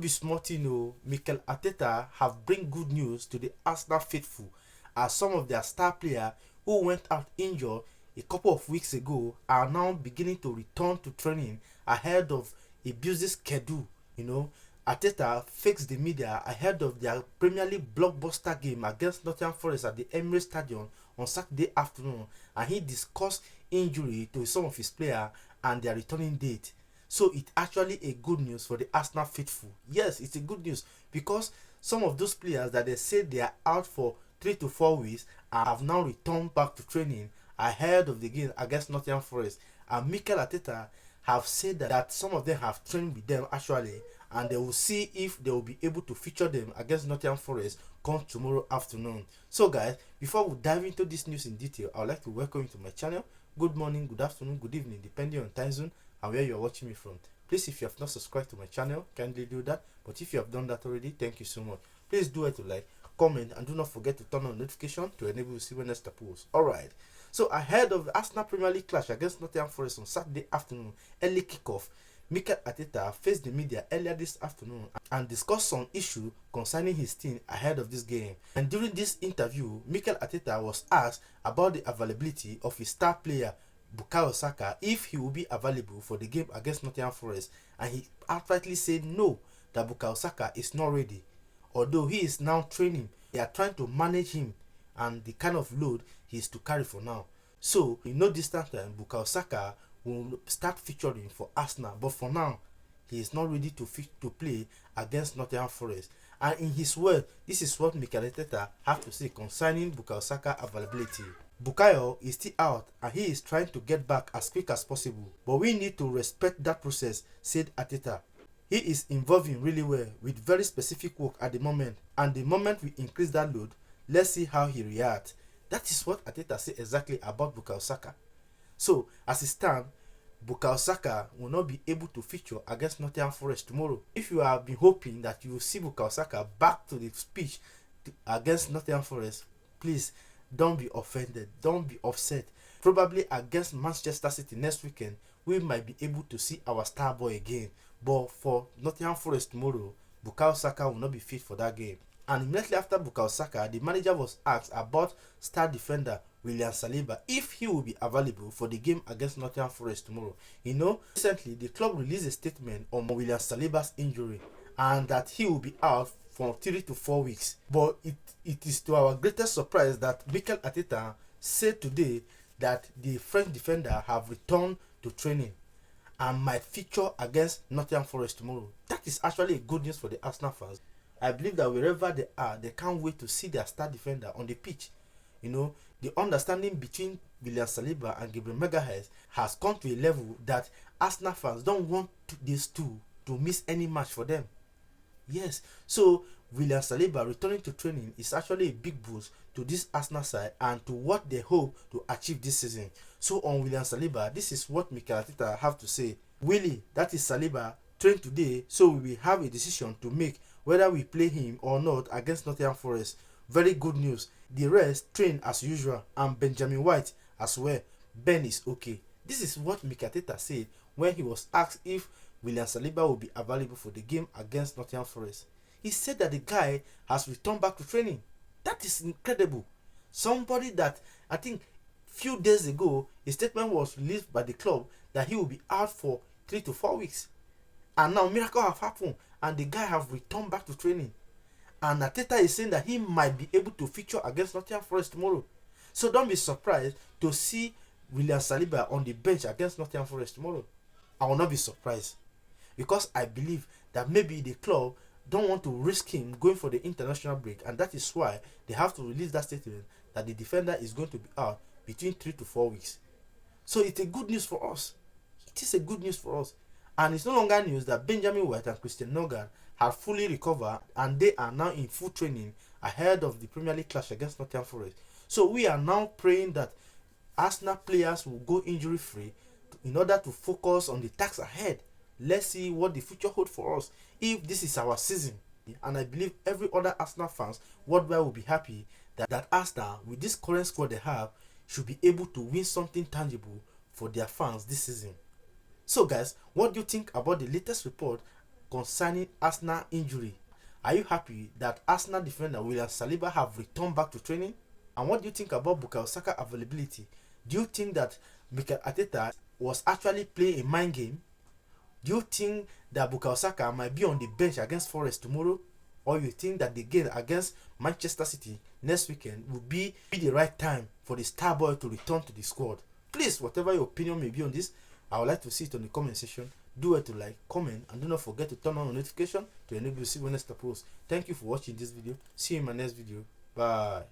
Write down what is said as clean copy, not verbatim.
be small thing o. Mikel Arteta have bring good news to the Arsenal faithful, as some of their star players who went out injured a couple of weeks ago are now beginning to return to training ahead of a busy schedule. Arteta fakes the media ahead of their Premier League blockbuster game against Nottingham Forest at the Emirates Stadium on Saturday afternoon, and he discussed injury to some of his players and their returning date. So it's actually a good news for the Arsenal faithful. Yes, it's a good news because some of those players that they say they are out for 3 to 4 weeks have now returned back to training ahead of the game against Nottingham Forest. And Mikel Arteta have said that some of them have trained with them actually, and they will see if they will be able to feature them against Nottingham Forest come tomorrow afternoon. So guys, before we dive into this news in detail, I would like to welcome you to my channel. Good morning, good afternoon, good evening, depending on time zone and where you are watching me from. Please, if you have not subscribed to my channel, kindly do that. But if you have done that already, thank you so much. Please do it to like, comment, and do not forget to turn on notification to enable you to see when next I post. Alright, so ahead of the Arsenal Premier League clash against Nottingham Forest on Saturday afternoon, early kickoff, Mikel Arteta faced the media earlier this afternoon and discussed some issue concerning his team ahead of this game. And during this interview, Mikel Arteta was asked about the availability of his star player Bukayo Saka if he will be available for the game against Nottingham Forest, and he outrightly said no, that Bukayo Saka is not ready. Although he is now training, they are trying to manage him and the kind of load he is to carry for now. So in no distant time, Bukayo Saka will start featuring for Arsenal, but for now he is not ready to play against Nottingham Forest. And in his word, this is what Mikel Arteta have to say concerning Bukayo Saka availability. Bukayo is still out and he is trying to get back as quick as possible, but we need to respect that process, said Arteta. He is involving really well with very specific work at the moment, and the moment we increase that load, let's see how he reacts. That is what Arteta said exactly about Bukayo Saka. So as it stands, Bukayo Saka will not be able to feature against Nottingham Forest tomorrow. If you have been hoping that you will see Bukayo Saka back to the pitch against Nottingham Forest, please don't be offended, don't be upset. Probably against Manchester City next weekend, we might be able to see our star boy again. But for Nottingham Forest tomorrow, Bukayo Saka will not be fit for that game. And immediately after Bukayo Saka, the manager was asked about star defender William Saliba if he will be available for the game against Nottingham Forest tomorrow. Recently the club released a statement on William Saliba's injury and that he will be out for 3 to 4 weeks. But it is to our greatest surprise that Mikel Arteta said today that the French defender have returned to training and might feature against Nottingham Forest tomorrow. That is actually a good news for the Arsenal fans. I believe that wherever they are, they can't wait to see their star defender on the pitch. The understanding between William Saliba and Gabriel Magalhaes has come to a level that Arsenal fans don't want these two to miss any match for them. Yes, so William Saliba returning to training is actually a big boost to this Arsenal side and to what they hope to achieve this season. So on William Saliba, this is what Mikel Arteta have to say. Willie, that is Saliba, trained today, so we will have a decision to make whether we play him or not against Nottingham Forest. Very good news. The rest train as usual, and Benjamin White as well. Ben is okay. This is what Mikel Arteta said when he was asked if William Saliba will be available for the game against Nottingham Forest. He said that the guy has returned back to training. That is incredible. Somebody that I think few days ago a statement was released by the club that he will be out for 3 to 4 weeks, and now miracle have happened and the guy have returned back to training. And Arteta is saying that he might be able to feature against Nottingham Forest tomorrow. So don't be surprised to see William Saliba on the bench against Nottingham Forest tomorrow. I will not be surprised, because I believe that maybe the club don't want to risk him going for the international break, and that is why they have to release that statement that the defender is going to be out between 3 to 4 weeks. So it's a good news for us. It is a good news for us. And it's no longer news that Benjamin White and Christian Nogan have fully recovered and they are now in full training ahead of the Premier League clash against Nottingham Forest. So we are now praying that Arsenal players will go injury free in order to focus on the task ahead. Let's see what the future holds for us if this is our season. And I believe every other Arsenal fans worldwide will be happy that Arsenal, with this current squad they have, should be able to win something tangible for their fans this season. So guys, what do you think about the latest report concerning Arsenal injury. Are you happy that Arsenal defender William Saliba have returned back to training? And what do you think about Bukayo Saka availability? Do you think that Mikel Arteta was actually playing a mind game? Do you think that Bukayo Saka might be on the bench against Forest tomorrow? Or you think that the game against Manchester City next weekend will be the right time for the star boy to return to the squad? Please, whatever your opinion may be on this, I would like to see it on the comment section. Do it to like, comment, and do not forget to turn on the notification to enable you to see when next post. Thank you for watching this video. See you in my next video. Bye.